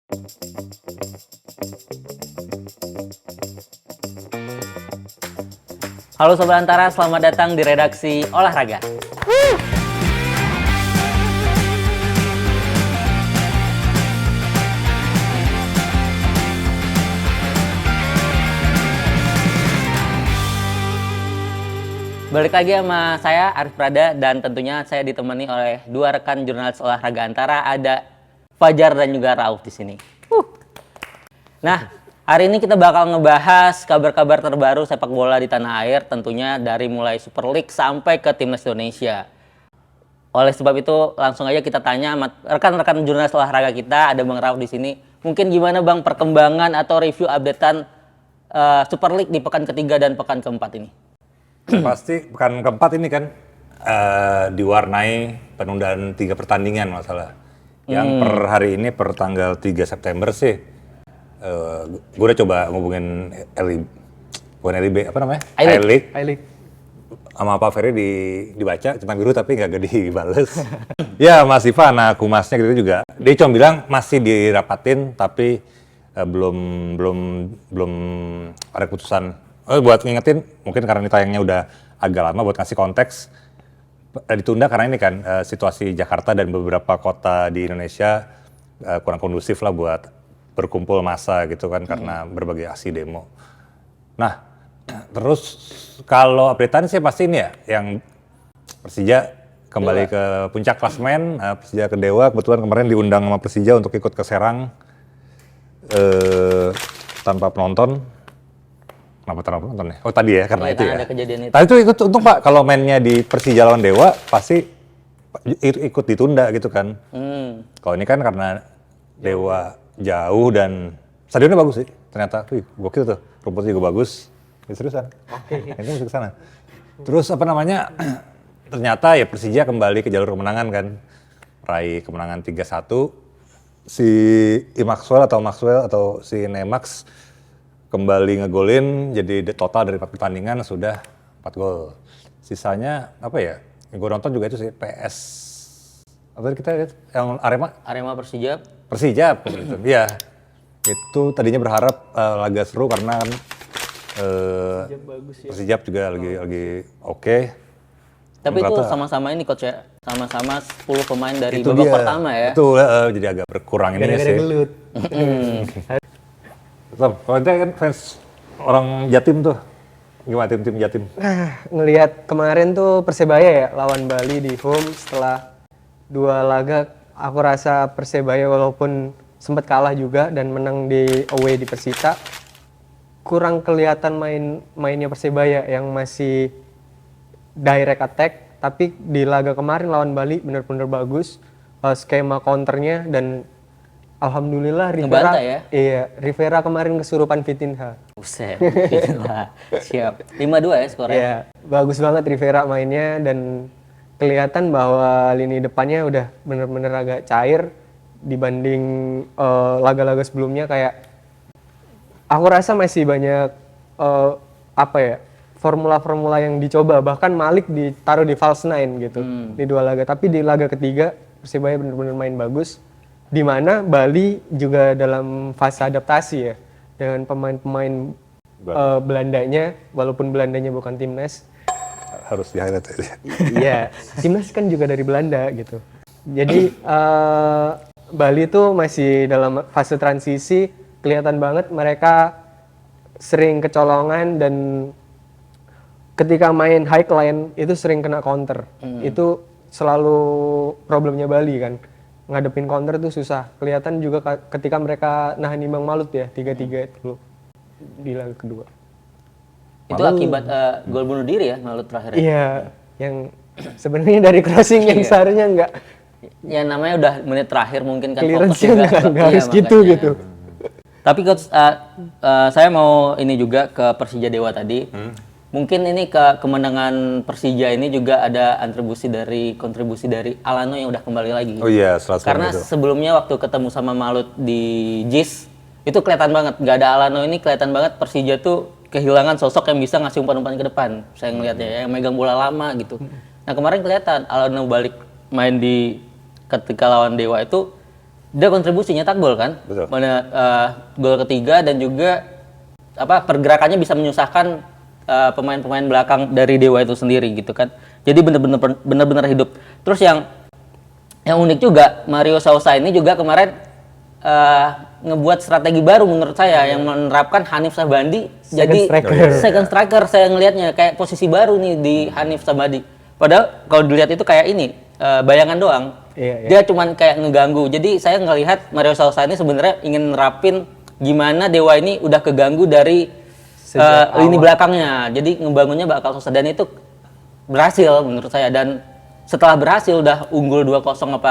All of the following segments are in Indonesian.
Halo Sobat Antara, selamat datang di redaksi Olahraga. Balik lagi sama saya, Arif Prada, dan tentunya saya ditemani oleh dua rekan jurnalis olahraga Antara, ada Fajar dan juga Rauf di sini. Nah, hari ini kita bakal ngebahas kabar-kabar terbaru sepak bola di tanah air, tentunya dari mulai Super League sampai ke Timnas Indonesia. Oleh sebab itu, langsung aja kita tanya sama rekan-rekan jurnalis olahraga kita, ada Bang Rauf di sini. Mungkin gimana Bang perkembangan atau review updatean Super League di pekan ketiga dan pekan keempat ini? Pasti pekan keempat ini kan diwarnai penundaan 3 pertandingan masalah. Yang per hari ini per tanggal 3 September sih, gue udah coba ngubungin bukan LIB, apa namanya? I-League. Sama Pak Ferry dibaca, centang biru tapi nggak dibales. Ya Mas Iva, anak humasnya gitu juga. Dia cuma bilang masih dirapatin tapi belum ada keputusan. Buat ngingetin, mungkin karena ini tayangnya udah agak lama, buat ngasih konteks, ditunda karena ini kan situasi Jakarta dan beberapa kota di Indonesia kurang kondusif lah buat berkumpul massa gitu kan, karena berbagai aksi demo. Nah, terus kalau updatean sih pasti ini ya, yang Persija kembali ke puncak klasemen, Persija ke Dewa, kebetulan kemarin diundang sama Persija untuk ikut ke Serang tanpa penonton. Kenapa tanpa penonton ya? Oh tadi ya, karena itu ya. Ada kejadian itu. Tadi itu ikut, untung Pak, kalau mainnya di Persija lawan Dewa, pasti ikut ditunda gitu kan. Kalau ini kan karena Dewa jauh dan stadionnya bagus sih, ternyata. Wih, gokil tuh, rumputnya juga bagus. Seriusan. Ini masuk ke sana. Terus apa namanya, ternyata ya Persija kembali ke jalur kemenangan kan. Raih kemenangan 3-1. Si Maxwell atau si Nemax kembali ngegolin, jadi total dari 4 pertandingan sudah 4 gol. Sisanya apa ya, yang gue nonton juga itu sih PS. Apa kita lihat yang Arema Persijap gitu. Iya. Itu tadinya berharap laga seru karena kan Persijap juga lagi oke. Tapi itu sama-sama ini coach ya, sama-sama 10 pemain dari babak pertama ya. Itu jadi agak berkurang ini sih. Gelut. Kalau ente kan fans orang Jatim tuh, gimana tim Jatim? Nah, ngelihat kemarin tuh Persebaya ya lawan Bali di home, setelah 2 laga aku rasa Persebaya walaupun sempat kalah juga dan menang di away di Persita, kurang kelihatan mainnya Persebaya yang masih direct attack, tapi di laga kemarin lawan Bali benar-benar bagus, skema counternya, dan alhamdulillah Rivera kemarin kesurupan Vitinha. Buset, Vitinha. Siap. 5-2 ya skornya. Iya, bagus banget Rivera mainnya dan kelihatan bahwa lini depannya udah bener-bener agak cair dibanding laga-laga sebelumnya. Kayak aku rasa masih banyak formula-formula yang dicoba, bahkan Malik ditaruh di false nine gitu di 2 laga, tapi di laga ketiga Persebaya bener-bener main bagus. Di mana Bali juga dalam fase adaptasi ya dengan pemain-pemain Belandanya, walaupun Belandanya bukan timnas. Harus di-highlight aja. Iya, timnas kan juga dari Belanda gitu. Jadi Bali tuh masih dalam fase transisi, kelihatan banget mereka sering kecolongan dan ketika main high line itu sering kena counter. Itu selalu problemnya Bali kan. Ngadepin counter tuh susah. Kelihatan juga ketika mereka nahan imbang Malut ya, 3-3 itu di laga kedua. Itu akibat gol bunuh diri ya Malut terakhir. Iya, yang sebenarnya dari crossing yang seharusnya enggak. Ya namanya udah menit terakhir mungkin kan clearance-nya enggak harus gitu. Tapi coach, saya mau ini juga ke Persija Dewa tadi. Mungkin ini kemenangan Persija ini juga ada kontribusi dari Alano yang udah kembali lagi. Oh iya, selalu. Karena sebelumnya waktu ketemu sama Malut di JIS, itu kelihatan banget. Gak ada Alano ini, kelihatan banget Persija tuh kehilangan sosok yang bisa ngasih umpan-umpan ke depan. Saya ngelihatnya, yang megang bola lama gitu. Nah kemarin kelihatan Alano balik main ketika lawan Dewa itu dia kontribusi nyetak gol kan. Betul. Gol ketiga dan juga pergerakannya bisa menyusahkan pemain-pemain belakang dari Dewa itu sendiri gitu kan. Jadi benar-benar hidup. Terus yang unik juga, Mario Sousa ini juga kemarin ngebuat strategi baru menurut saya yang menerapkan Hanif Sahbandi jadi second striker. Saya ngelihatnya kayak posisi baru nih di Hanif Sahbandi. Padahal kalau dilihat itu kayak ini bayangan doang. Dia cuman kayak ngeganggu. Jadi saya ngelihat Mario Sousa ini sebenarnya ingin nerapin gimana Dewa ini udah keganggu dari lini belakangnya. Jadi ngebangunnya bakal susah dan itu berhasil menurut saya. Dan setelah berhasil udah unggul 2-0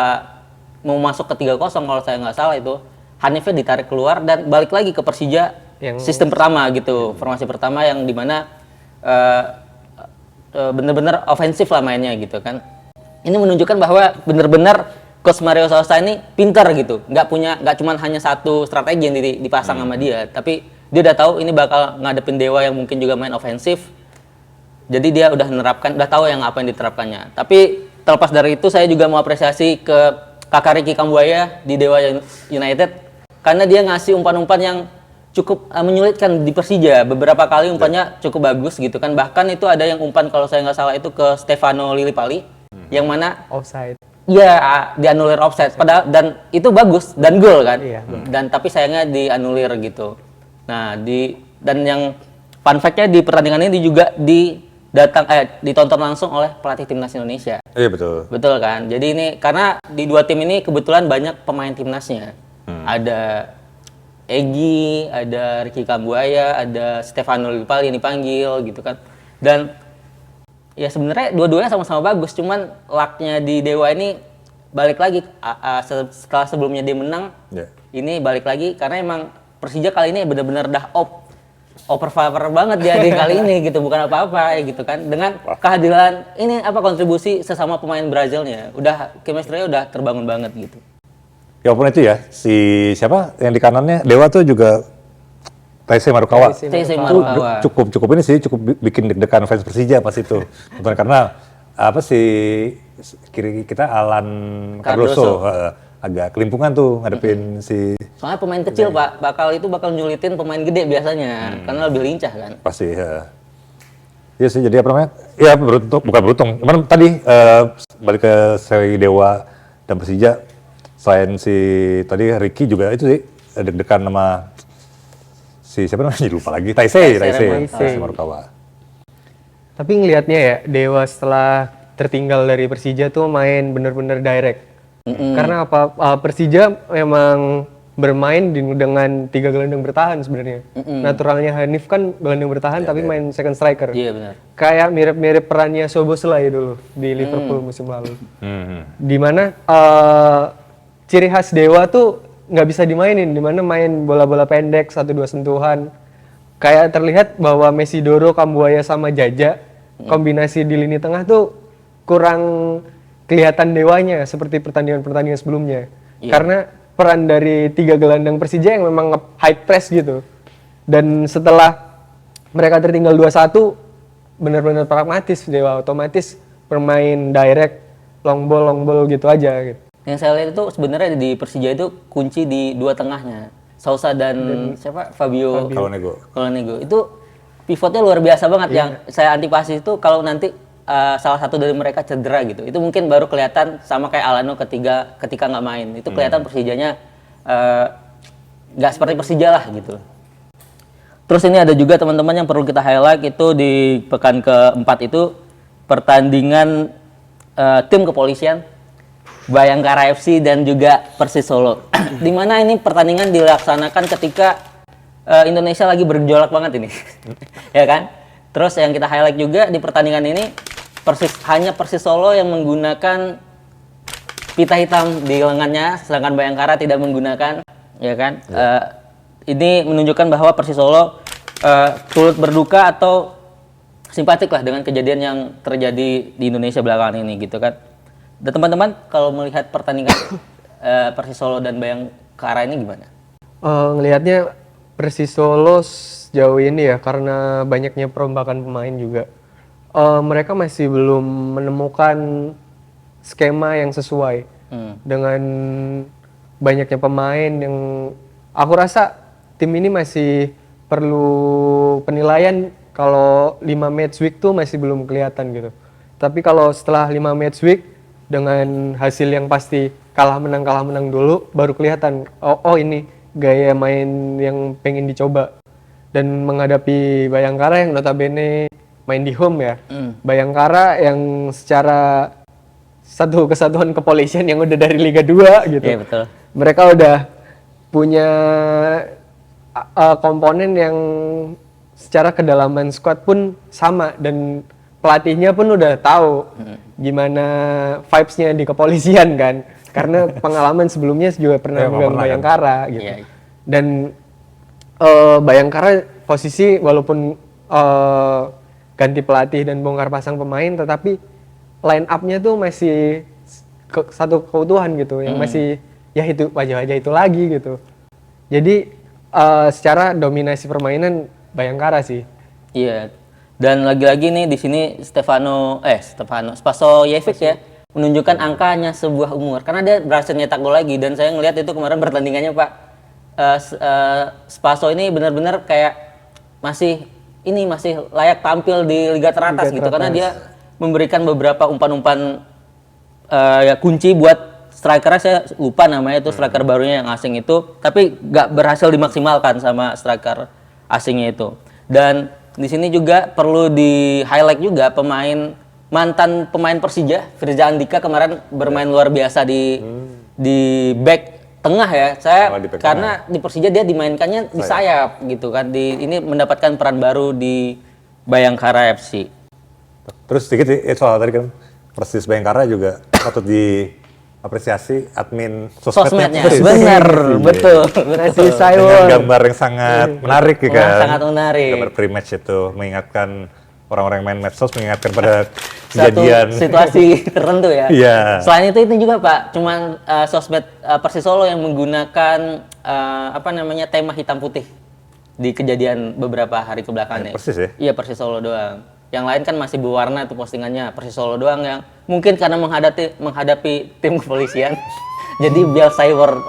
mau masuk ke 3-0 kalau saya nggak salah itu, Hanifnya ditarik keluar dan balik lagi ke Persija yang sistem pertama gitu, formasi pertama yang dimana bener-bener ofensif lah mainnya gitu kan. Ini menunjukkan bahwa bener-bener Coach Mario Sousa ini pintar gitu, nggak cuma hanya satu strategi yang dipasang sama dia, tapi dia udah tahu ini bakal ngadepin Dewa yang mungkin juga main ofensif. Jadi dia udah tahu yang apa yang diterapkannya. Tapi terlepas dari itu saya juga mau apresiasi ke Kakak Ricky Kambuaya di Dewa United karena dia ngasih umpan-umpan yang cukup menyulitkan di Persija. Beberapa kali umpannya cukup bagus gitu kan. Bahkan itu ada yang umpan kalau saya nggak salah itu ke Stefano Lillipali yang mana offside. Iya, dianulir offside. Padahal dan itu bagus dan gol kan. Dan tapi sayangnya dianulir gitu. Nah, dan yang fun fact-nya di pertandingan ini juga ditonton langsung oleh pelatih timnas Indonesia. Iya betul. Betul kan. Jadi ini karena di dua tim ini kebetulan banyak pemain timnasnya. Ada Egy, ada Ricky Kambuaya, ada Stefano Lillipali yang dipanggil gitu kan. Dan ya sebenarnya dua-duanya sama-sama bagus, cuman lucknya di Dewa ini balik lagi setelah sebelumnya dia menang. Ini balik lagi karena emang Persija kali ini benar-benar dah overpower banget dia di kali ini gitu, bukan apa-apa ya gitu kan. Dengan kehadiran ini kontribusi sesama pemain Brazilnya, udah chemistry-nya udah terbangun banget gitu. Ya walaupun itu ya, si siapa yang di kanannya Dewa tuh juga Taisei Marukawa. Cukup ini sih, cukup bikin deg-degan fans Persija pas itu. Karena kiri kita Alan Cardoso agak kelimpungan tuh ngadepin si. Soalnya pemain kecil Pak, bakal nyulitin pemain gede biasanya, karena lebih lincah kan. Pasti ya. Iya sih, jadi ya bukan beruntung. Cuman tadi balik ke seri Dewa dan Persija, selain si tadi Ricky juga itu sih deg-degan sama si siapa namanya lupa lagi, Taisei Marukawa. Tapi ngelihatnya ya Dewa setelah tertinggal dari Persija tuh main bener-bener direct. Karena Persija memang bermain dengan 3 gelandang bertahan sebenarnya. Naturalnya Hanif kan gelandang bertahan tapi main second striker. Iya benar. Kayak mirip-mirip perannya Szoboszlai dulu di Liverpool musim lalu. Dimana ciri khas Dewa tuh nggak bisa dimainin, dimana main bola-bola pendek 1-2 sentuhan. Kayak terlihat bahwa Mesidoro, Kambuaya sama Jaja kombinasi di lini tengah tuh kurang kelihatan Dewanya seperti pertandingan-pertandingan sebelumnya. Karena peran dari 3 gelandang Persija yang memang high press gitu. Dan setelah mereka tertinggal 2-1 benar-benar pragmatis Dewa, otomatis bermain direct long ball gitu aja gitu. Yang saya lihat itu sebenarnya di Persija itu kunci di dua tengahnya. Sousa dan siapa? Fabio Colonego. Itu pivotnya luar biasa banget. Yang saya antipasi itu kalau nanti salah satu dari mereka cedera gitu. Itu mungkin baru kelihatan sama kayak Alano ketika nggak main. Itu kelihatan Persijanya nggak seperti Persija lah gitu. Terus ini ada juga teman-teman yang perlu kita highlight itu di pekan keempat itu pertandingan tim kepolisian Bayangkara FC dan juga Persis Solo. Di mana ini pertandingan dilaksanakan ketika Indonesia lagi bergejolak banget ini. Ya kan? Terus yang kita highlight juga di pertandingan ini hanya Persis Solo yang menggunakan pita hitam di lengannya, sedangkan Bayangkara tidak menggunakan, ya kan? Ini menunjukkan bahwa Persis Solo turut berduka atau simpatik lah dengan kejadian yang terjadi di Indonesia belakangan ini gitu kan. Dan teman-teman kalau melihat pertandingan Persis Solo dan Bayangkara ini gimana? Ngelihatnya Persis Solo sejauh ini ya karena banyaknya perombakan pemain juga. Mereka masih belum menemukan skema yang sesuai dengan banyaknya pemain yang aku rasa tim ini masih perlu penilaian. Kalau 5 match week tuh masih belum kelihatan gitu. Tapi kalau setelah 5 match week dengan hasil yang pasti kalah menang dulu, baru kelihatan oh ini gaya main yang pengen dicoba. Dan menghadapi Bayangkara yang notabene main di home ya. Bayangkara yang secara satu kesatuan kepolisian yang udah dari Liga 2 gitu. Iya, betul. Mereka udah punya komponen yang secara kedalaman squad pun sama, dan pelatihnya pun udah tahu gimana vibes-nya di kepolisian kan, karena pengalaman sebelumnya juga pernah megang Bayangkara kan? Gitu. Yeah. Dan Bayangkara posisi walaupun ganti pelatih dan bongkar pasang pemain, tetapi line up-nya tuh masih satu keutuhan gitu, yang masih ya itu wajah-wajah itu lagi gitu. Jadi secara dominasi permainan Bayangkara sih. Iya. Dan lagi-lagi nih di sini Spasojevic ya menunjukkan angkanya sebuah umur karena dia berhasil nyetak gol lagi, dan saya ngelihat itu kemarin pertandingannya Pak. Spaso ini benar-benar kayak masih layak tampil di liga teratas gitu karena dia memberikan beberapa umpan-umpan kunci buat strikernya, saya lupa namanya itu striker barunya yang asing itu, tapi nggak berhasil dimaksimalkan sama striker asingnya itu. Dan di sini juga perlu di highlight juga mantan pemain Persija, Firza Andika kemarin bermain luar biasa di back tengah ya. Karena di Persija dia dimainkannya di sayap gitu kan. Ini mendapatkan peran baru di Bayangkara FC. Terus sedikit sih soal tadi kan Persis Bayangkara juga patut diapresiasi admin sosmednya. Benar, betul. Dengan gambar yang sangat menarik ya kan. Sangat menarik. Gambar pre-match itu mengingatkan orang-orang yang main medsos, mengingatkan pada kejadian situasi tertentu ya. Iya. Selain itu juga Pak, cuman sosmed Persis Solo yang menggunakan tema hitam putih di kejadian beberapa hari kebelakangnya. Persis ya? Iya, Persis Solo doang. Yang lain kan masih berwarna itu postingannya, Persis Solo doang yang mungkin karena menghadapi tim kepolisian. Jadi biar cyber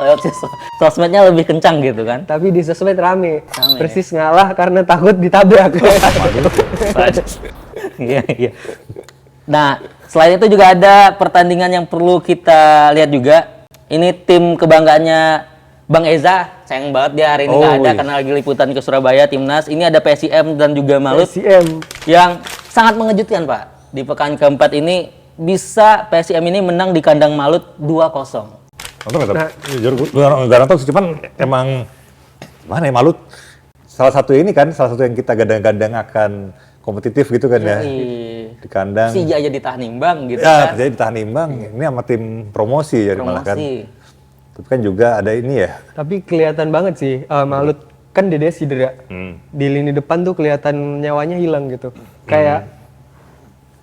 sosmednya lebih kencang gitu kan. Tapi di sosmed rame. Persis ngalah karena takut ditabrak. Iya. Nah, selain itu juga ada pertandingan yang perlu kita lihat juga. Ini tim kebanggaannya Bang Eza, sayang banget dia hari ini nggak ada karena lagi liputan ke Surabaya timnas. Ini ada PSIM dan juga Malut yang sangat mengejutkan Pak. Di pekan keempat ini bisa PSIM ini menang di kandang Malut 2-0. Nonton nggak? Jujur gue nggak nonton sih, cuman emang mana ya Malut salah satu yang kita gadang-gadang akan kompetitif gitu kan ya. Di kandang. Persija aja ditahan imbang gitu kan. Ya, Persija ditahan imbang. Ini sama tim promosi ya malah kan. Tapi kan juga ada ini ya. Tapi kelihatan banget sih Malut kan Dede cedera. Di lini depan tuh kelihatan nyawanya hilang gitu. Kayak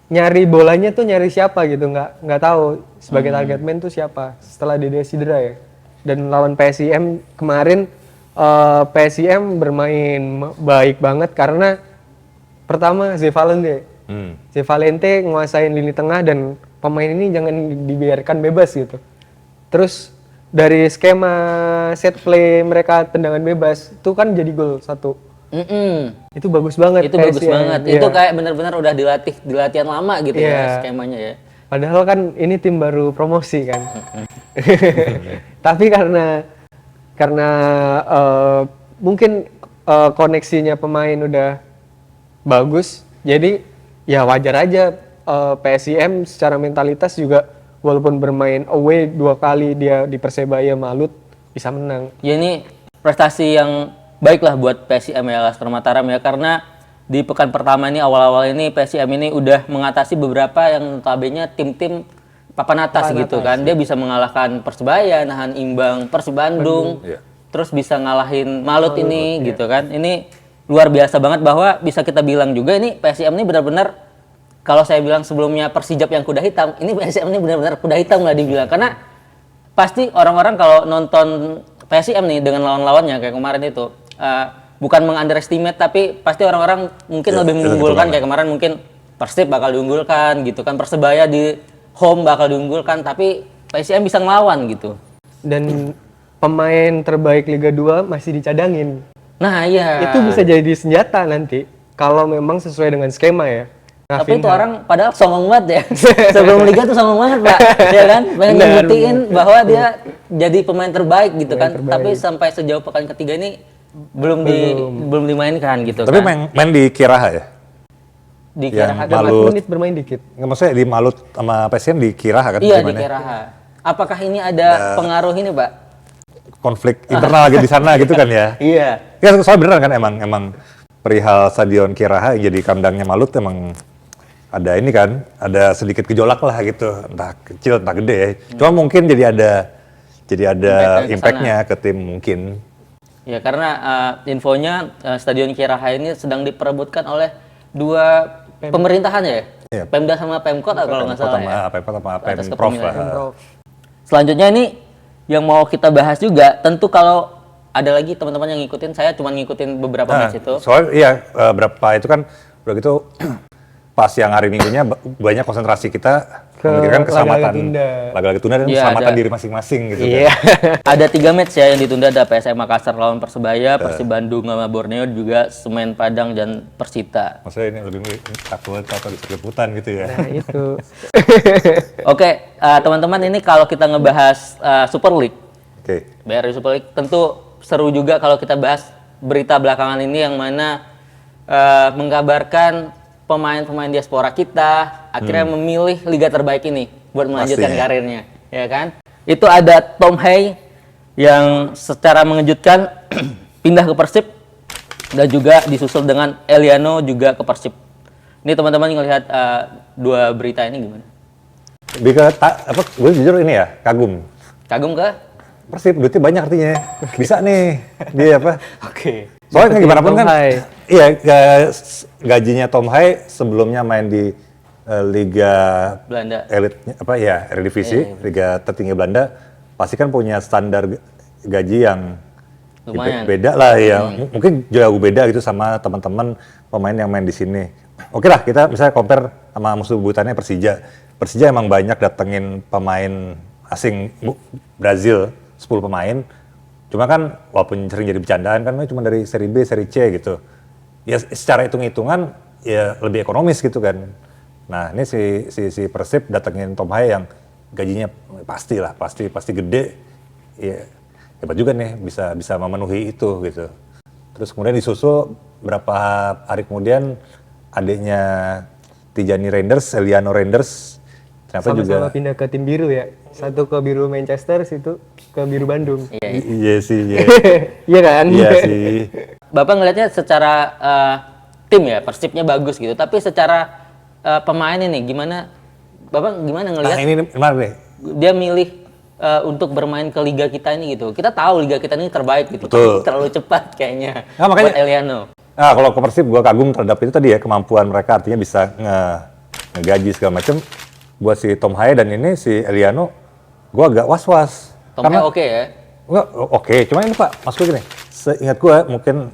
nyari bolanya tuh nyari siapa gitu, nggak tahu sebagai target man tuh siapa setelah Dede cedera ya. Dan lawan PSIM kemarin PSIM bermain baik banget karena pertama Zevalente nguasain lini tengah dan pemain ini jangan dibiarkan bebas gitu. Terus dari skema set play mereka tendangan bebas itu kan jadi gol 1. Itu bagus banget. Itu bagus banget. Yeah. Itu kayak benar-benar udah dilatih di latihan lama gitu ya skemanya ya. Padahal kan ini tim baru promosi kan. Tapi karena mungkin koneksinya pemain udah bagus, jadi ya wajar aja PSIM secara mentalitas juga walaupun bermain away 2 kali dia di Persebaya Malut bisa menang. Ya ini prestasi yang baik lah buat PSIM ya Laskar Mataram ya, karena di pekan pertama ini awal-awal ini PSIM ini udah mengatasi beberapa yang notabene tim-tim papan atas gitu kan. Dia bisa mengalahkan Persebaya, nahan imbang Persib Bandung, terus bisa ngalahin Malut ini gitu kan. Ini luar biasa banget bahwa bisa kita bilang juga ini PSIM ini benar-benar, kalau saya bilang sebelumnya Persijap yang kuda hitam, ini PSIM ini benar-benar kuda hitam lah dibilang. Karena pasti orang-orang kalau nonton PSIM nih dengan lawan-lawannya kayak kemarin itu, bukan meng-underestimate, tapi pasti orang-orang mungkin lebih mengunggulkan. Kayak kemarin mungkin Persib bakal diunggulkan gitu kan, Persebaya di home bakal diunggulkan, tapi PSIM bisa ngelawan gitu. Dan pemain terbaik Liga 2 masih dicadangin. Nah iya. Itu bisa jadi senjata nanti kalau memang sesuai dengan skema ya. Tapi itu orang padahal sombong banget ya. Sebelum Liga tuh sombong banget Pak, ya kan? Pengen ngebuktiin bahwa dia jadi pemain terbaik gitu kan. Tapi sampai sejauh pekan ketiga ini belum dimainkan gitu. Tapi kan. main di Kiraha ya? Di Kiraha ada 4 menit bermain dikit. Nggak, maksudnya di Malut sama PSM di Kiraha kan? Iya di Kiraha. Apakah ini ada pengaruh ini Pak? Konflik internal lagi di sana gitu kan ya? Iya. Ya soalnya beneran kan emang perihal Stadion Kiraha yang jadi kandangnya Malut emang ada ini kan, ada sedikit gejolak lah gitu, entah kecil entah gede ya. Cuma mungkin jadi ada impact-nya ke tim mungkin. Ya karena infonya Stadion Kiraha ini sedang diperebutkan oleh 2 pemerintahan ya? Iya. Pemda sama Pemkot kalau nggak salah ya? Pemkot sama Atas Pemprov lah. kepemilikan. Selanjutnya ini yang mau kita bahas juga, tentu kalau ada lagi teman-teman yang ngikutin, saya cuma ngikutin beberapa match itu. Soalnya iya, berapa itu kan udah gitu pas yang hari Minggunya banyak konsentrasi kita memikirkan keselamatan laga-laga tunda dan keselamatan diri masing-masing gitu kan. Ada 3 match ya yang ditunda, ada PSM Makassar lawan Persebaya, Persib Bandung sama Borneo, juga Semen Padang dan Persita. Maksudnya ini lebih takut atau bisa liputan gitu ya. Nah itu. Oke, teman-teman, ini kalau kita ngebahas Super League, BRI Super League, tentu seru juga kalau kita bahas berita belakangan ini yang mana mengkabarkan pemain-pemain diaspora kita akhirnya memilih liga terbaik ini buat melanjutkan karirnya, ya kan? Itu ada Tom Hay yang secara mengejutkan pindah ke Persib dan juga disusul dengan Eliano juga ke Persib. Ini teman-teman ngelihat 2 berita ini gimana? Gue jujur ini ya, kagum ke Persib, duitnya banyak artinya. Bisa nih dia apa? Oke. Soalnya gimana pun kan, iya gajinya Tom Hay sebelumnya main di Liga Belanda, elit apa ya, Eredivisie, Liga tertinggi Belanda, pasti kan punya standar gaji yang lumayan beda lah ya. Mungkin jauh beda gitu sama teman-teman pemain yang main di sini. Oke lah, kita misalnya compare sama musuh bebuyutannya Persija. Persija emang banyak datengin pemain asing Brazil, 10 pemain. Cuma kan walaupun sering jadi bercandaan kan cuma dari seri B, seri C gitu. Ya secara hitung-hitungan ya lebih ekonomis gitu kan. Nah, ini si Persib datengin Tom Hay yang gajinya pasti gede. Ya hebat juga nih bisa memenuhi itu gitu. Terus kemudian disusul berapa hari kemudian adiknya Tijani Reinders, Eliano Reinders ternyata sama-sama juga pindah ke tim biru ya. Satu ke biru Manchester, situ ke biru Bandung. Iya sih. Iya kan? Iya sih. Bapak ngelihatnya secara tim ya, Persibnya bagus gitu. Tapi secara pemain ini gimana? Bapak gimana ngelihat? Nah ini gimana nih? Dia milih untuk bermain ke liga kita ini gitu. Kita tahu liga kita ini terbaik gitu. Betul. Tapi terlalu cepat kayaknya. Nah, makanya, buat Eliano. Nah kalau ke Persib gue kagum terhadap itu tadi ya, kemampuan mereka artinya bisa ngegaji segala macam. Buat si Tom Hay dan ini si Eliano, gue agak was-was. Tom Hay oke ya? Enggak, oke. Cuma ini Pak, maksud gue gini, seingat gue mungkin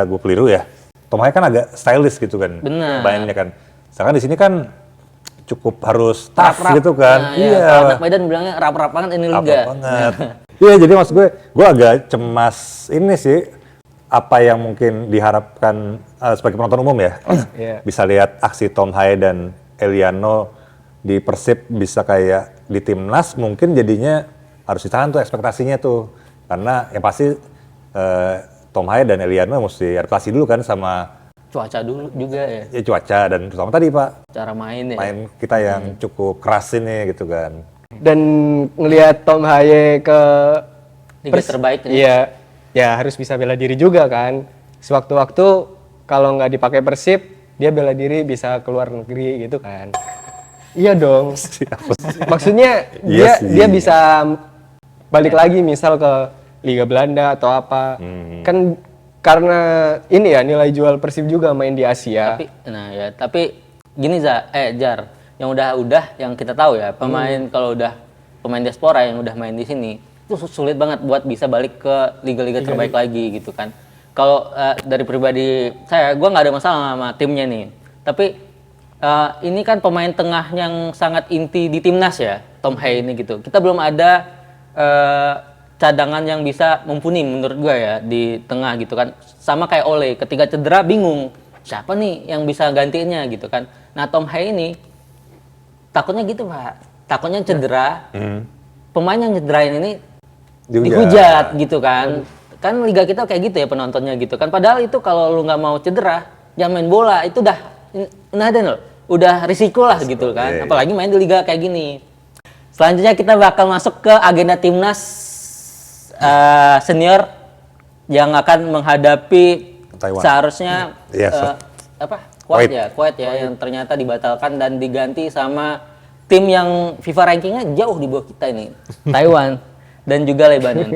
gue keliru ya. Tom Hay kan agak stylish gitu kan. Benar. Mainnya kan. Sedangkan di sini kan cukup harus tough gitu kan. Nah, iya. Kalau anak Medan bilangnya rap-rap banget ini liga. Rap banget. Iya, jadi maksud gue agak cemas ini sih. Apa yang mungkin diharapkan sebagai penonton umum ya. Bisa lihat aksi Tom Hay dan Eliano di Persib bisa kayak di timnas, mungkin jadinya harus ditahan tuh ekspektasinya tuh. Karena yang pasti Tom Hay dan Eliano mesti adaptasi dulu kan sama Cuaca dulu juga ya. Ya cuaca dan terutama tadi Pak. Cara main ya. Main kita yang cukup keras ini gitu kan. Dan ngelihat Tom Hay ke liga terbaik ini. Iya, ya harus bisa bela diri juga kan. Sewaktu-waktu kalau nggak dipakai Persib, dia bela diri bisa keluar negeri gitu kan. Iya dong. Maksudnya dia bisa balik lagi misal ke Liga Belanda atau apa. Kan karena ini ya nilai jual Persib juga main di Asia. Tapi gini Jar, yang udah yang kita tahu ya, pemain kalau udah pemain diaspora yang udah main di sini itu sulit banget buat bisa balik ke liga-liga terbaik lagi gitu kan. Kalau dari pribadi saya, gue nggak ada masalah sama timnya nih. Tapi ini kan pemain tengah yang sangat inti di timnas ya, Tom Hay ini gitu. Kita belum ada cadangan yang bisa mumpuni menurut gue ya di tengah gitu kan. Sama kayak Ole, ketika cedera bingung siapa nih yang bisa gantiinnya gitu kan. Nah Tom Hai ini takutnya gitu Pak, takutnya cedera, pemain yang cederain ini dihujat gitu kan. Kan liga kita kayak gitu ya penontonnya gitu kan. Padahal itu kalau lu nggak mau cedera, jangan main bola, itu udah risiko lah gitu kan. Apalagi main di liga kayak gini. Selanjutnya kita bakal masuk ke agenda timnas senior yang akan menghadapi Taiwan. seharusnya Kuwait ya yang ternyata dibatalkan dan diganti sama tim yang FIFA rankingnya jauh di bawah kita ini, Taiwan dan juga Lebanon.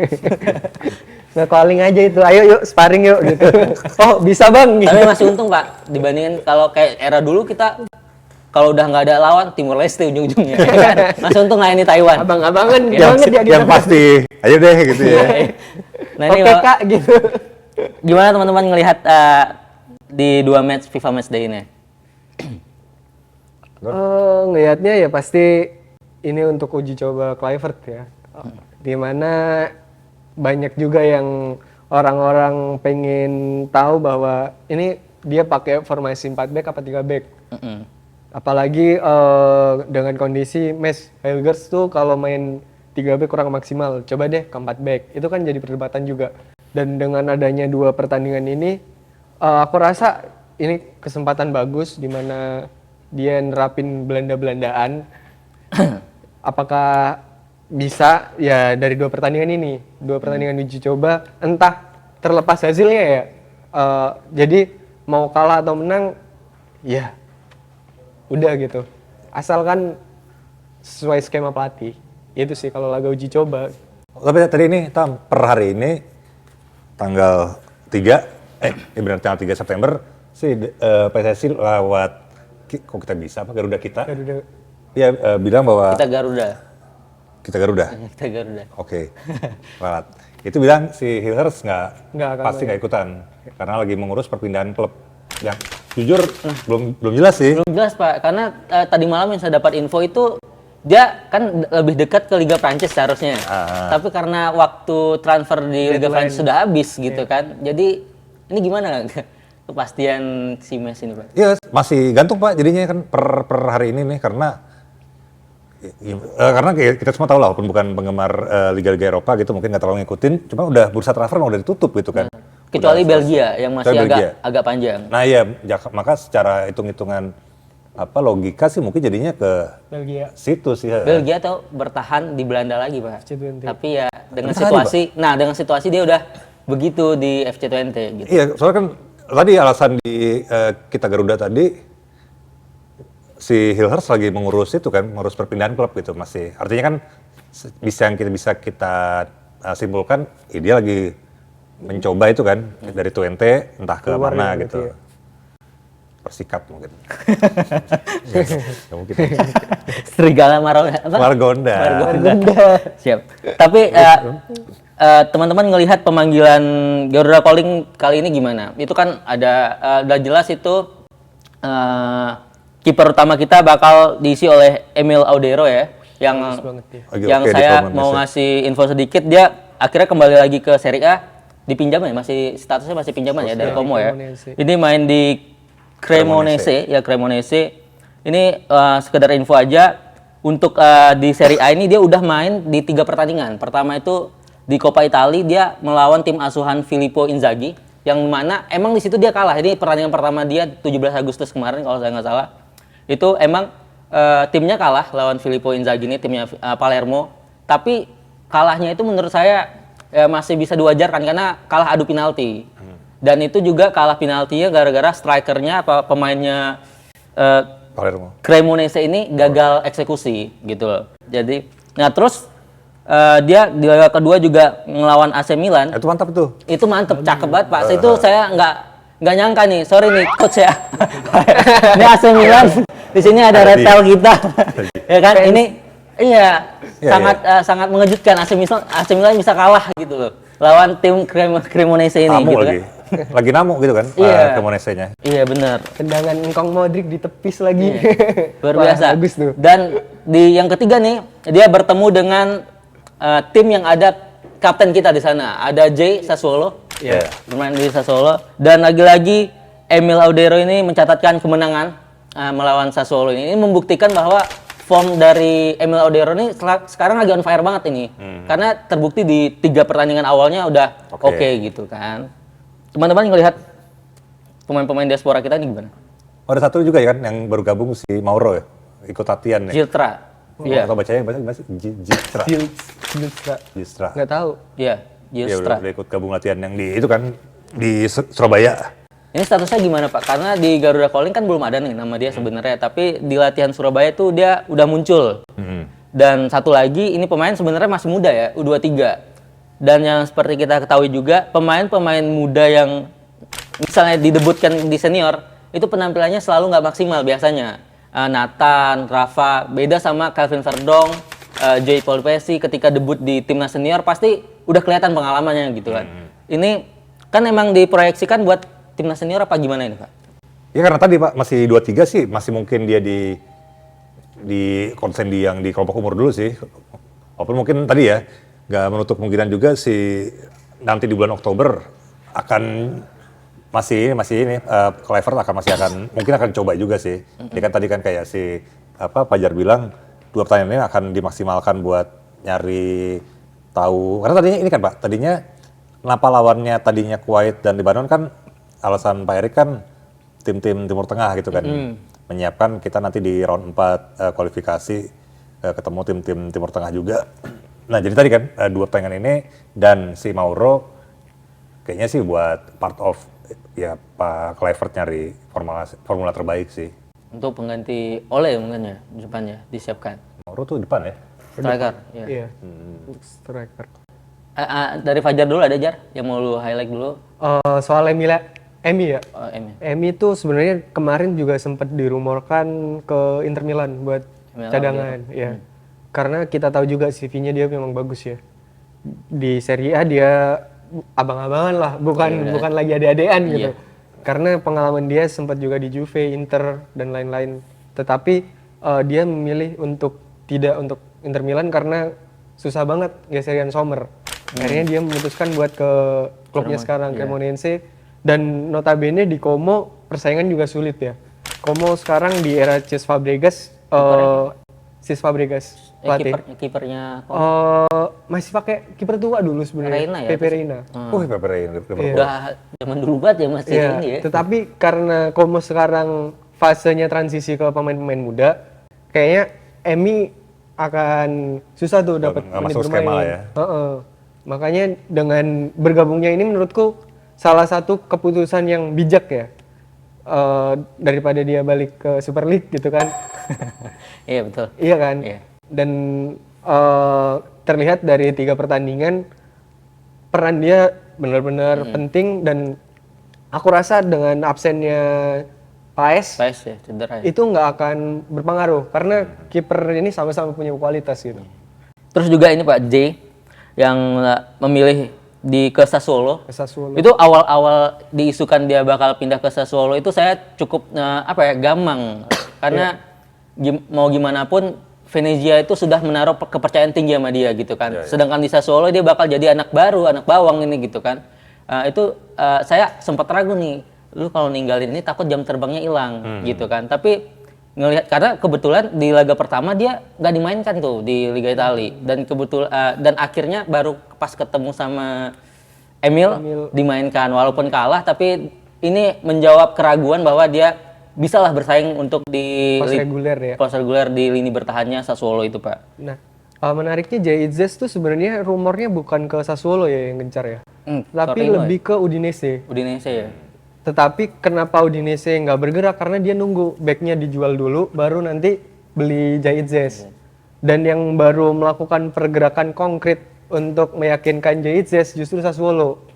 Nge-calling aja itu, ayo yuk sparring yuk gitu. Oh bisa bang. Tapi masih untung Pak, dibandingin kalau kayak era dulu kita kalau udah nggak ada lawan Timor Leste ujung-ujungnya. Kan? Masih untung lah ini Taiwan. Abang-abangan yang pasti, ayo deh gitu ya. Nah ini oke Kak gitu. Gimana teman-teman ngelihat di 2 match FIFA Matchday ini? Ngelihatnya ya pasti ini untuk uji coba Kluivert ya. Dimana banyak juga yang orang-orang pengen tahu bahwa ini dia pakai formasi 4 back apa 3 back. Apalagi dengan kondisi Mes Hilgers tuh kalau main 3 back kurang maksimal. Coba deh ke 4 back. Itu kan jadi perdebatan juga. Dan dengan adanya 2 pertandingan ini aku rasa ini kesempatan bagus di mana dia nerapin Belanda-Belandaan. Apakah bisa ya dari 2 pertandingan ini, 2 pertandingan uji coba, entah terlepas hasilnya ya. Jadi mau kalah atau menang, ya udah gitu. Asalkan sesuai skema pelatih. Itu sih kalau laga uji coba. Tapi tadi ini Tam, per hari ini tanggal 3, benar tanggal 3 September sih PSSI lewat kok kita bisa apa Garuda kita? Garuda. Ya bilang bahwa Kita Garuda. Kita Garuda. Oke. Lewat. Itu bilang si Hilgers pasti nggak ikutan karena lagi mengurus perpindahan klub. Yang jujur belum jelas sih. Belum jelas Pak, karena tadi malam yang saya dapat info itu dia kan lebih dekat ke Liga Prancis seharusnya. Tapi karena waktu transfer di Liga Prancis sudah habis gitu kan. Jadi ini gimana kepastian si Mes ini Pak? Iya, masih gantung Pak jadinya kan per hari ini nih karena kita semua tahu lah walaupun bukan penggemar liga-liga Eropa gitu mungkin nggak terlalu ngikutin, cuma udah bursa transfer udah ditutup gitu kan. Kecuali Belgia yang masih agak panjang. Nah iya, maka secara hitung-hitungan logika sih mungkin jadinya ke Belgia. Situ sih. Belgia atau bertahan di Belanda lagi Pak. FC20. Tapi ya dengan situasi dia udah begitu di FC20 gitu. Iya, soalnya kan tadi alasan di kita Garuda tadi si Hilgers lagi mengurus itu kan, mengurus perpindahan klub gitu masih. Artinya kan yang bisa kita simpulkan, dia lagi mencoba itu kan dari 20 entah ke keluar mana ya, gitu. ya. Persikap mungkin. Nggak mungkin. Serigala Margonda. Siap. Tapi teman-teman ngelihat pemanggilan Garuda Calling kali ini gimana? Itu kan ada udah jelas itu kiper utama kita bakal diisi oleh Emil Audero ya, yang saya mau ngasih info sedikit, dia akhirnya kembali lagi ke Serie A, dipinjam ya, statusnya masih pinjaman ya dari Como ya. Ini main di Cremonese. Ini sekedar info aja, untuk di Serie A ini dia udah main di 3 pertandingan. Pertama itu di Coppa Italia dia melawan tim asuhan Filippo Inzaghi, yang mana emang di situ dia kalah. Ini pertandingan pertama dia 17 Agustus kemarin kalau saya nggak salah. Itu emang timnya kalah lawan Filippo Inzaghi ini, timnya Palermo. Tapi kalahnya itu menurut saya masih bisa diwajarkan karena kalah adu penalti. Dan itu juga kalah penaltinya gara-gara strikernya pemainnya Palermo. Cremonese ini gagal eksekusi gitu loh. Jadi, nah terus dia di laga kedua juga ngelawan AC Milan. Itu mantap tuh. Itu mantep, cakep banget Pak. Itu saya nggak nyangka nih, sorry nih coach ya. Ini AC Milan, di sini ada retel kita, ya kan? Ini sangat mengejutkan AC Milan bisa kalah gitu loh, lawan tim Cremonese ini. Tamu gitu lagi, kan? lagi namu gitu kan, Cremonese-nya. Iya benar. Tendangan Engkong Modric ditepis lagi. Luar biasa. Bagus tuh. Dan di yang ketiga nih, dia bertemu dengan tim yang ada kapten kita di sana. Ada Jay Sassuolo, Iya. bermain di Sassuolo. Dan lagi-lagi Emil Audero ini mencatatkan kemenangan melawan Sassuolo ini. Ini membuktikan bahwa form dari Emil Audero ini sekarang lagi on fire banget ini. Karena terbukti di 3 pertandingan awalnya udah oke gitu kan. Teman-teman ngelihat pemain-pemain diaspora kita ini gimana? Ada satu juga ya kan yang baru gabung si Mauro ya, ikut latihan ya. Jiltra. Iya. Atau bacanya gimana sih? Jiltra. Nggak tahu. Iya, Iya Jiltra. udah ikut gabung latihan yang di itu kan di Surabaya. Ini statusnya gimana Pak? Karena di Garuda Calling kan belum ada nih nama dia sebenarnya, tapi di latihan Surabaya tuh dia udah muncul. Dan satu lagi, ini pemain sebenarnya masih muda ya, U23. Dan yang seperti kita ketahui juga, pemain-pemain muda yang misalnya didebutkan di senior, itu penampilannya selalu nggak maksimal biasanya. Nathan, Rafa, beda sama Calvin Verdong, Joey Paul Pesci ketika debut di timnas senior pasti udah kelihatan pengalamannya gitu kan. Ini kan emang diproyeksikan buat timnas senior apa gimana ini Pak? Ya karena tadi Pak masih 23 sih, masih mungkin dia di konsen yang di kelompok umur dulu sih. Walaupun mungkin tadi ya nggak menutup kemungkinan juga si nanti di bulan Oktober akan Kluivert mungkin akan coba juga sih. Dia kan tadi kan kayak si Fajar bilang 2 pertandingan ini akan dimaksimalkan buat nyari tahu. Karena tadinya ini kan Pak, tadinya kenapa lawannya tadinya Kuwait dan Lebanon kan alasan Pak Erik kan tim-tim Timur Tengah gitu kan. Menyiapkan kita nanti di round 4 kualifikasi ketemu tim-tim Timur Tengah juga. Nah, jadi tadi kan 2 pertandingan ini dan si Mauro kayaknya sih buat part of ya Pak Kluivert nyari formula terbaik sih. Untuk pengganti Ole mungkin ya depannya disiapkan. Mauro tuh depan ya? Striker. Ya. Iya. Striker. Dari Fajar dulu ada Jar yang mau lu highlight dulu. Soal Emi ya. Emi. Emi tuh sebenarnya kemarin juga sempat dirumorkan ke Inter Milan buat Milan, cadangan, ya. Karena kita tahu juga CV-nya dia memang bagus ya. Di Serie A dia abang-abangan lah, bukan lagi ade-adean gitu. Karena pengalaman dia sempat juga di Juve, Inter dan lain-lain. Tetapi dia memilih tidak untuk Inter Milan karena susah banget geser Sommer. Akhirnya dia memutuskan buat ke klubnya sekarang, Cremonense. Dan notabene di Como persaingan juga sulit ya. Como sekarang di era Cesc Fabregas, pelatih. Kipernya Masih pakai kiper tua dulu sebenarnya. Reina ya? Pepe Reina. Pepe Reina. udah zaman dulu banget ya masih Iya, ini ya. tetapi karena Como sekarang fasenya transisi ke pemain-pemain muda, kayaknya Emi akan susah tuh dapat nggak menit masuk bermain. skema lah ya. Makanya dengan bergabungnya ini menurutku salah satu keputusan yang bijak ya. Daripada dia balik ke Super League gitu kan. Iya betul. Iya kan? Iya. Dan terlihat dari 3 pertandingan peran dia benar-benar penting dan aku rasa dengan absennya Paes ya cedera ya. itu nggak akan berpengaruh karena kiper ini sama-sama punya kualitas gitu. Terus juga ini Pak J yang memilih ke Sassuolo. Sassuolo. Itu awal-awal diisukan dia bakal pindah ke Sassuolo itu saya cukup gamang karena mau gimana pun Venezia itu sudah menaruh kepercayaan tinggi sama dia gitu kan. Sedangkan di Sassuolo dia bakal jadi anak baru, anak bawang ini gitu kan. Saya sempat ragu nih, lu kalau ninggalin ini takut jam terbangnya hilang gitu kan. Tapi ngelihat karena kebetulan di laga pertama dia nggak dimainkan tuh di Liga Italia dan akhirnya baru pas ketemu sama Emil dimainkan walaupun kalah, tapi ini menjawab keraguan bahwa dia bisalah bersaing untuk di pos reguler di lini bertahannya Sassuolo itu Pak. Nah, menariknya Jaitzes tuh sebenarnya rumornya bukan ke Sassuolo ya yang gencar ya, tapi Torino lebih ke Udinese. Udinese ya. Tetapi kenapa Udinese nggak bergerak? Karena dia nunggu backnya dijual dulu, baru nanti beli Jaitzes. Dan yang baru melakukan pergerakan konkret untuk meyakinkan Jaitzes justru Sassuolo.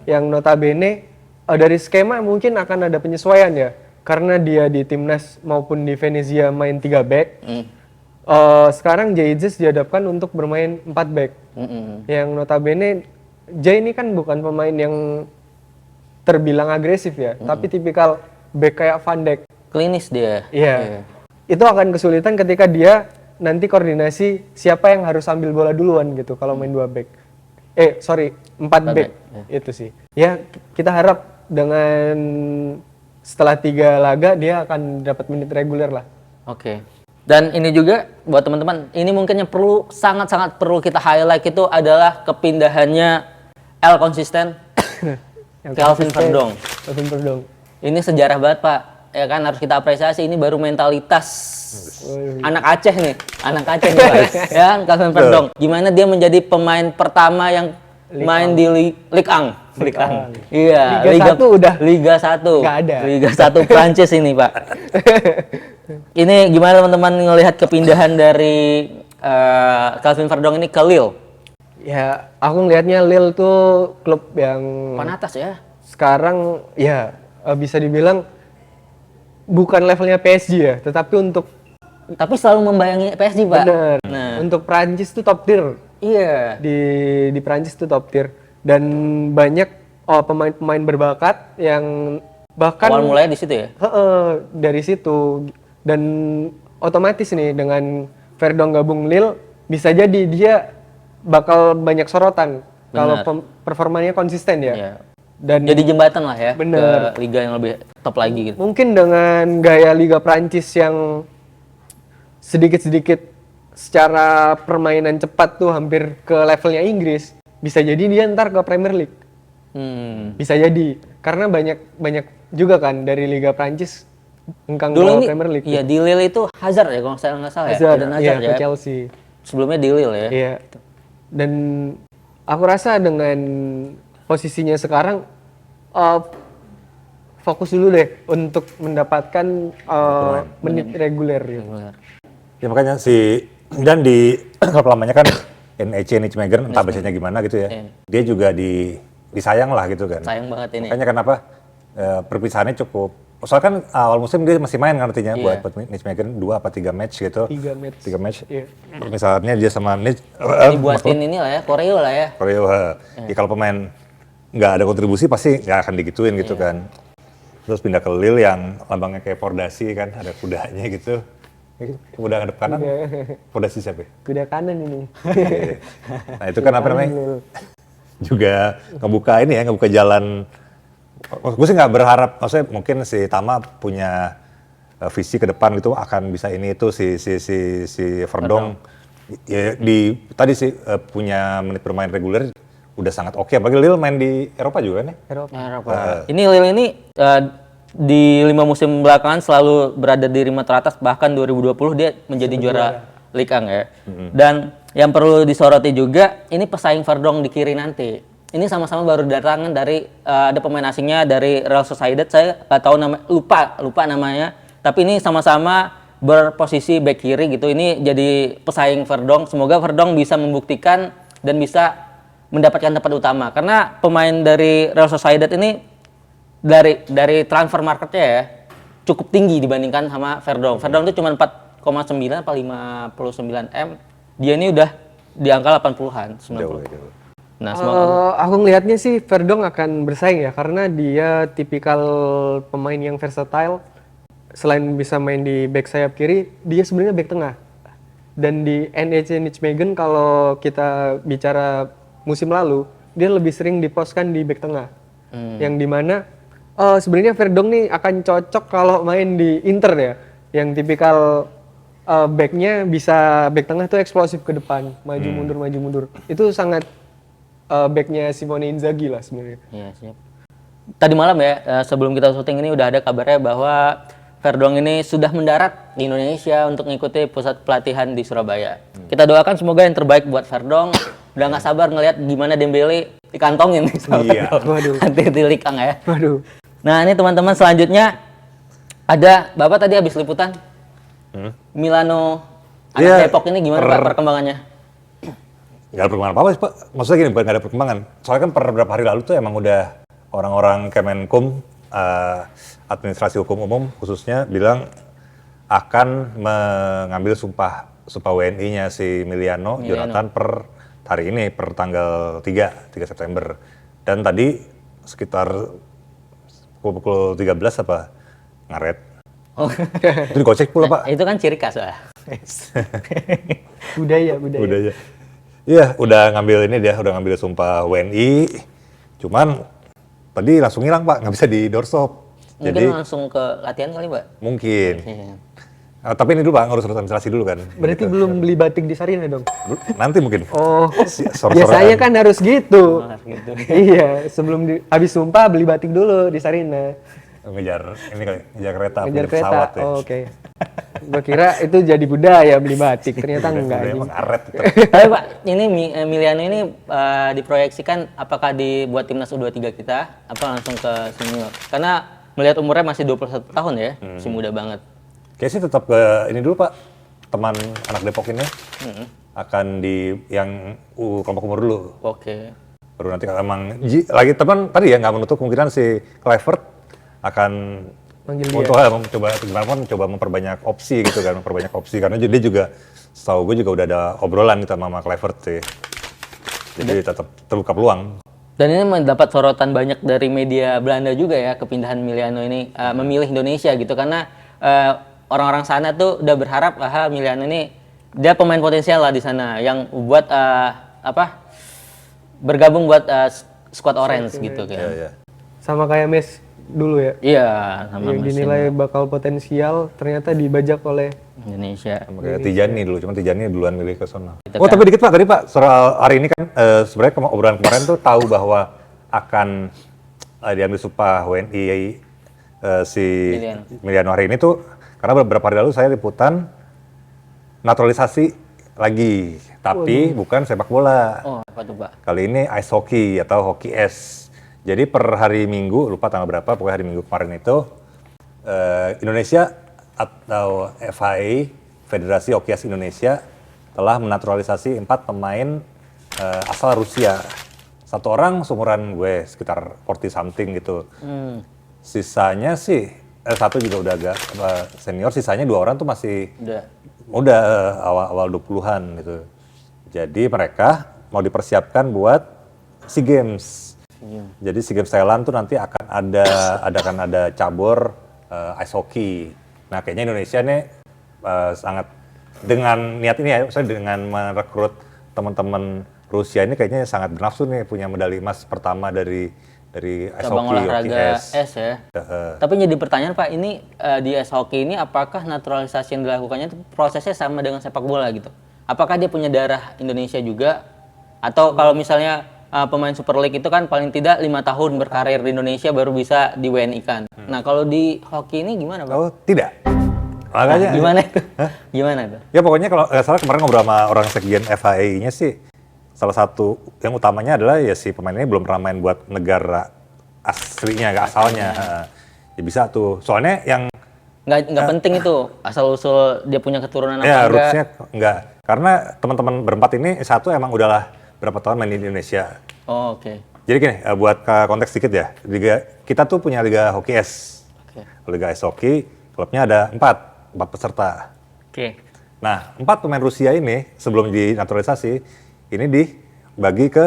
Yang notabene dari skema mungkin akan ada penyesuaian ya. Karena dia di timnas maupun di Venezia main 3 back. Sekarang Jaitzes dihadapkan untuk bermain 4 back. Yang notabene Jay ini kan bukan pemain yang terbilang agresif ya, tapi tipikal back kayak Van Dijk. Klinis dia. Iya. Itu akan kesulitan ketika dia nanti koordinasi siapa yang harus ambil bola duluan gitu kalau main 2 back. 4 back itu sih. Ya kita harap dengan setelah 3 laga dia akan dapat menit reguler lah. Oke. Dan ini juga buat teman-teman, ini mungkin yang sangat-sangat perlu kita highlight itu adalah kepindahannya El konsisten Calvin Verdong. Calvin Verdong. Ini sejarah banget Pak, ya kan harus kita apresiasi. Ini baru mentalitas anak Aceh nih Pak. Ya kan Calvin Verdong. Gimana dia menjadi pemain pertama yang main di Ligue 1. Iya, Liga 1 udah. Liga 1. Nggak ada. Liga 1 Prancis ini Pak. Ini gimana teman-teman ngelihat kepindahan dari Calvin Verdong ini ke Lille? Ya, aku ngelihatnya Lille tuh klub yang Papan atas ya. Sekarang ya bisa dibilang bukan levelnya PSG ya, tapi selalu membayangi PSG Pak. bener. Nah, Untuk Prancis tuh top tier. iya. Di Prancis tuh top tier dan banyak pemain-pemain berbakat yang bahkan Awal mulanya di situ ya. dari situ dan otomatis nih dengan Verdong gabung Lille bisa jadi dia bakal banyak sorotan kalau performanya konsisten ya. Iya. Dan Jadi jembatan lah ya Bener. ke liga yang lebih top lagi gitu. mungkin dengan gaya Liga Prancis yang sedikit-sedikit secara permainan cepat tuh hampir ke levelnya Inggris, bisa jadi dia ntar ke Premier League. Bisa jadi karena banyak juga kan dari Liga Prancis engkang Dulu ke ini Premier League. iya di Lille itu Hazard ya kalau nggak salah ya. Eden Hazard ke ya. Chelsea. Sebelumnya di Lille ya. Iya. Dan aku rasa dengan posisinya sekarang fokus dulu deh untuk mendapatkan menit reguler gitu. Benar. Ya makanya dan di klub lamanya kan Nijmegen, entah bacanya gimana gitu ya. Dia juga disayang lah gitu kan. Sayang banget ini. Makanya kenapa perpisahannya cukup. Soalnya kan awal musim dia masih main kan artinya buat Nijmegen 2 apa 3 match gitu. 3 match. Iya. Perpisahannya dia sama Dibuatin ini lah ya, koreo lah ya. Koreo. Ya kalau pemain nggak ada kontribusi pasti nggak akan digituin gitu kan. Terus pindah ke Lille yang lambangnya kayak Pordasi kan, ada kudanya gitu. Kuda ngadep kanan, Pordasi siapa ya? Kuda kanan ini. Nah itu kan apa namanya? Juga ngebuka jalan. Gue sih nggak berharap, maksudnya mungkin si Tama punya visi ke depan gitu akan bisa ini itu si Verdong ya tadi sih punya menit bermain reguler udah sangat oke. Apalagi Lille main di Eropa juga nih. Eropa. Ini Lille ini di 5 musim belakangan selalu berada di 5 teratas, bahkan 2020 dia menjadi juara Ligue 1 ya. Dan yang perlu disoroti juga, ini pesaing Verdong di kiri nanti. Ini sama-sama baru datangan dari ada pemain asingnya dari Real Sociedad, saya nggak tahu lupa namanya. Tapi ini sama-sama berposisi back kiri gitu. Ini jadi pesaing Verdong. Semoga Verdong bisa membuktikan dan bisa mendapatkan tempat utama. Karena pemain dari Real Sociedad ini dari transfer marketnya ya cukup tinggi dibandingkan sama Verdong. Verdong itu cuma 4,9 atau 59 M. Dia ini udah di angka 80-an, 90. Nah, aku ngelihatnya sih Verdong akan bersaing ya karena dia tipikal pemain yang versatile. Selain bisa main di back sayap kiri, dia sebenarnya back tengah. Dan di NEC Nijmegen kalau kita bicara musim lalu, dia lebih sering diposkan di back tengah. Yang dimana sebenarnya Verdong nih akan cocok kalau main di Inter ya, yang tipikal backnya bisa back tengah tuh eksplosif ke depan, maju mundur. Itu sangat backnya Simone Inzaghi lah sebenarnya. Iya, siap. Tadi malam ya, sebelum kita syuting ini udah ada kabarnya bahwa Verdong ini sudah mendarat di Indonesia untuk mengikuti pusat pelatihan di Surabaya. Kita doakan semoga yang terbaik buat Verdong. Udah nggak sabar ngelihat gimana Dembele dikantongin nih sama Verdong. Waduh. Nanti di Ligue 1 ya. Waduh. Nah ini teman-teman selanjutnya ada Bapak tadi habis liputan Milano anak Depok ini gimana Pak perkembangannya? Gak ada perkembangan apa-apa sih Pak. Maksudnya gini, bukan gak ada perkembangan. Soalnya kan beberapa hari lalu tuh emang udah orang-orang Kemenkum, administrasi hukum umum khususnya bilang akan mengambil sumpah WNI-nya si Miliano Jonathan per hari ini, per tanggal 3 September. Dan tadi sekitar pukul 13 apa ngaret. Oh. Itu digocek pula Pak. Itu kan ciri khas lah. budaya. Iya, udah ngambil sumpah WNI. Cuman tadi langsung hilang Pak, nggak bisa di doorstop. Mungkin Jadi langsung ke latihan kali, Pak? mungkin. Iya. Tapi ini dulu Pak, ngurus administrasi dulu kan. Berarti Gitu. belum beli batik di Sarina dong? Nanti mungkin. Oh, Sore-sorean. biasanya kan harus gitu. Gitu. Iya, sebelum habis sumpah beli batik dulu di Sarina. ngejar kereta, Ngejar punya kereta. pesawat ya. Oh, oke. Gua kira itu jadi budaya beli batik, ternyata enggak. Udah anjing. emang aret gitu. Tapi Pak, ini Miliano ini diproyeksikan apakah dibuat timnas U23 kita, apa langsung ke senior? Karena melihat umurnya masih 21 tahun ya, masih muda banget. Kayaknya sih tetap ke ini dulu Pak, teman anak Depok ini akan di yang kelompok umur dulu. Oke. Baru nanti kalau emang lagi teman tadi ya nggak menutup kemungkinan si Kluivert akan Manggil dia. untuk mencoba gimana pun coba memperbanyak opsi gitu kan, memperbanyak opsi karena dia juga setahu gue juga udah ada obrolan gitu sama Kluivert sih. Jadi tetap terbuka peluang. Dan ini mendapat sorotan banyak dari media Belanda juga ya, kepindahan Miliano ini memilih Indonesia gitu, karena orang-orang sana tuh udah berharap Miliano ini dia pemain potensial lah di sana yang buat bergabung buat squad Orange gitu kan. Iya. Sama kayak Mes dulu ya. Iya, sama Yang Messi dinilai bakal potensial ternyata dibajak oleh Indonesia. Sama kayak Tijani dulu, cuma Tijani duluan milih ke sana. Gitu Oh kan. tapi dikit Pak, tadi Pak soal hari ini kan sebenarnya obrolan kemarin tuh tahu bahwa akan diambil sumpah WNI si Miliano hari ini tuh karena beberapa hari lalu saya liputan naturalisasi lagi, tapi bukan sepak bola. Oh, apa tuh Pak? Kali ini ice hockey atau hockey es. Jadi per hari Minggu, lupa tanggal berapa, pokoknya hari Minggu kemarin itu Indonesia atau FHI, Federasi Hockey Es Indonesia telah menaturalisasi 4 pemain asal Rusia. Satu orang seumuran gue, sekitar 40 something gitu. Sisanya sih, satu juga udah agak senior, sisanya 2 orang tuh masih Udah. awal 20-an gitu. Jadi mereka mau dipersiapkan buat SEA Games. Jadi SEA Games Thailand tuh nanti akan ada cabur ice hockey. Nah kayaknya Indonesia nih sangat dengan niat ini ya, misalnya dengan merekrut teman-teman Rusia ini kayaknya sangat bernafsu nih punya medali emas pertama dari ice Cabang hockey, hockey olahraga es. es ya. Tapi jadi pertanyaan Pak, ini di es hockey ini apakah naturalisasi yang dilakukannya itu prosesnya sama dengan sepak bola gitu? Apakah dia punya darah Indonesia juga? Atau kalau misalnya pemain Super League itu kan paling tidak 5 tahun berkarir di Indonesia baru bisa di WNI kan? Nah kalau di hoki ini gimana Pak? Oh tidak. Makanya Gimana itu? Gimana itu? ya pokoknya kalau nggak salah kemarin ngobrol sama orang sekjen FHI-nya sih salah satu yang utamanya adalah ya si pemain ini belum pernah main buat negara aslinya, nggak asalnya. Ya bisa tuh. Soalnya yang Nggak penting itu asal usul dia punya keturunan apa ya enggak? roots-nya enggak. Karena teman-teman berempat ini satu emang udahlah berapa tahun main di Indonesia. Oh, oke. Jadi gini, buat konteks sedikit ya, kita tuh punya Liga Hoki Es. Oke. Liga Ice Hockey, klubnya ada 4 peserta. Oke. Nah, 4 pemain Rusia ini sebelum dinaturalisasi, ini dibagi ke,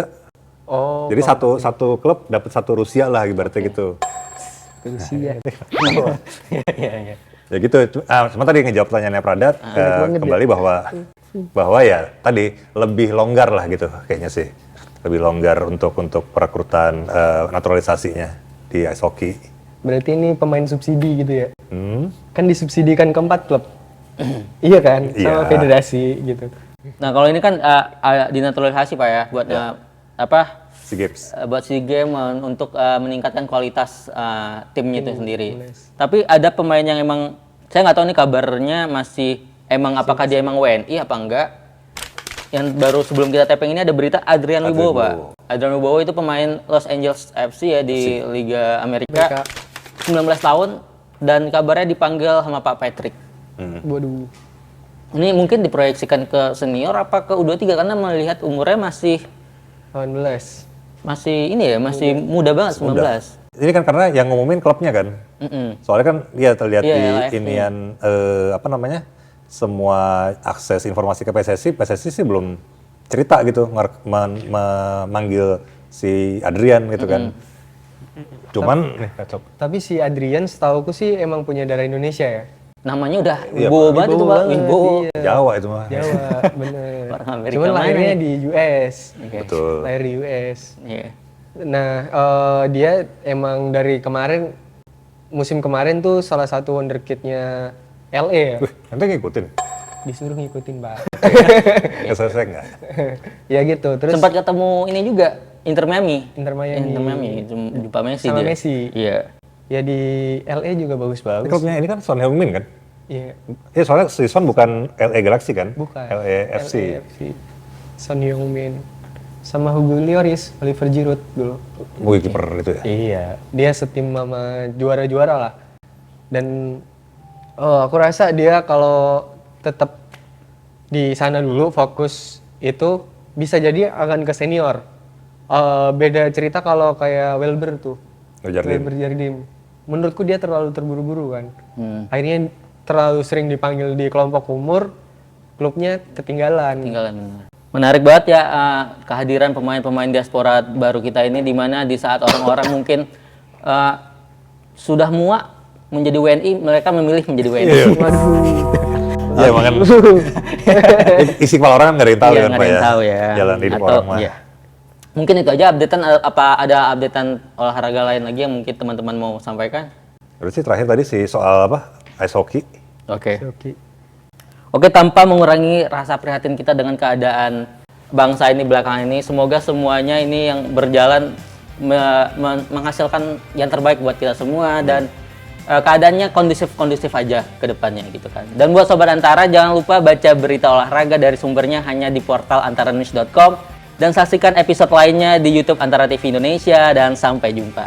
jadi satu klub dapat 1 Rusia lah ibaratnya gitu. Rusia. Iya. Ya gitu, cuma tadi ngejawab pertanyaannya Pradat, kembali bahwa ya tadi lebih longgar lah gitu kayaknya sih. Lebih longgar untuk perekrutan naturalisasinya di ice hockey. Berarti ini pemain subsidi gitu ya? Kan disubsidikan ke 4 klub. Iya kan? Sama Iya. federasi gitu. Nah kalau ini kan dinaturalisasi Pak ya buat SEA Games. buat SEA Games untuk meningkatkan kualitas timnya itu sendiri. Tapi ada pemain yang emang saya nggak tahu nih kabarnya masih emang apakah dia emang WNI apa enggak. Yang baru sebelum kita taping ini ada berita Adrian Wibowo Pak. Adrian Wibowo itu pemain Los Angeles FC ya di Liga Amerika. 19 tahun dan kabarnya dipanggil sama Pak Patrick. Waduh. Ini mungkin diproyeksikan ke senior apa ke U23 karena melihat umurnya masih 18. ini ya, masih muda banget 19. Ini kan karena yang ngumumin klubnya kan. Soalnya kan dia terlihat Iya, di LFP. inian semua akses informasi ke PSSI sih belum cerita gitu memanggil si Adrian gitu kan. Cuman nih kacau. Tapi si Adrian setauku sih emang punya darah Indonesia ya. Namanya udah Iya, wibowo Pak. banget itu, Wibowo Pak. banget, Wibowo. iya. Jawa itu mah. Jawa, bener. Orang Amerika Cuman mana lahirnya nih? di US. Oke. Betul. Lahir di US. Iya. Nah, dia emang dari kemarin, musim kemarin tuh salah satu wonderkid-nya LA ya. Wih, nanti ngikutin. Disuruh ngikutin, Pak. Nggak selesai nggak? Ya gitu, terus Sempat ketemu ini juga Inter Miami. Inter Miami. Inter Miami, jumpa Messi Sama dia. Messi. Iya. Ya di LA juga Ini bagus-bagus. klubnya ini kan Son Heung-min kan? Iya, Iya soalnya si Son bukan LA Galaxy kan? bukan. LAFC. LAFC. Son Heung-min. Sama Hugo Lloris, Oliver Giroud dulu. Wih, kiper itu ya. Iya, dia setim sama juara-juara lah. Dan aku rasa dia kalau tetap di sana dulu fokus itu bisa jadi akan ke senior. Beda cerita kalau kayak Welber tuh. Jardim. Welber Jardim. Menurutku dia terlalu terburu-buru kan. Hmm. Akhirnya terlalu sering dipanggil di kelompok umur, klubnya ketinggalan. Tinggalan benar. Menarik banget ya kehadiran pemain-pemain diaspora baru kita ini, di mana di saat orang-orang mungkin sudah muak menjadi WNI, mereka memilih menjadi WNI. Iya. Waduh. Ya emang kan isi kepala orang kan nggak ada yang tahu Iya, kan nggak Pak ada ya. yang tahu ya. Jalan hidup Atau, orang mah. iya. Mungkin itu aja updatean, apa ada updatean olahraga lain lagi yang mungkin teman-teman mau sampaikan? Terus sih terakhir tadi sih soal apa? Ice hockey. Oke. Oke. Oke, tanpa mengurangi rasa prihatin kita dengan keadaan bangsa ini belakangan ini, semoga semuanya ini yang berjalan menghasilkan yang terbaik buat kita semua dan keadaannya kondusif aja ke depannya gitu kan. Dan buat Sobat Antara, jangan lupa baca berita olahraga dari sumbernya hanya di portal antaranews.com dan saksikan episode lainnya di YouTube Antara TV Indonesia, dan sampai jumpa.